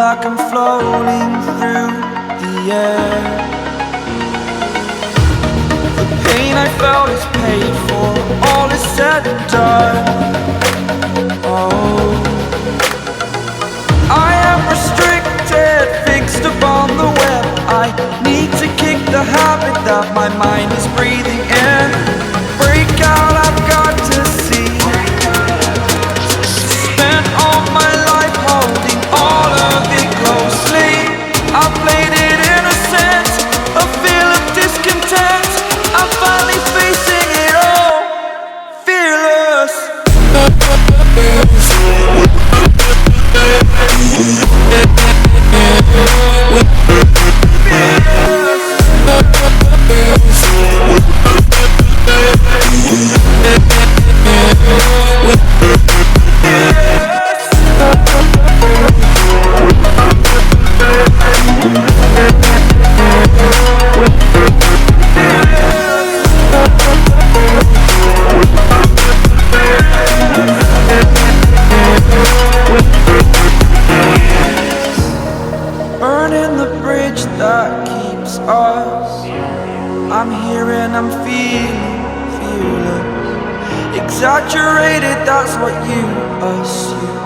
like I'm floating through the air. The pain I felt is paid for, all is said and done. Oh, I am restricted, fixed upon the web. I need to kick the habit that my mind is breathing in. Break out, I've got to see. Spent all my life holding all of it closely. I played it innocent, a feel of discontent. I'm finally facing it all, fearless. Burning the bridge that keeps us. I'm here and I'm feeling fearless. Exaggerated, that's what you assume.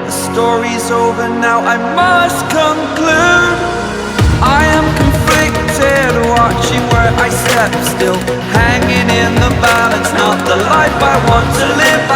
The story's over now, I must conclude. I am conflicted, watching where I step still, hanging in the balance, not the life I want to live.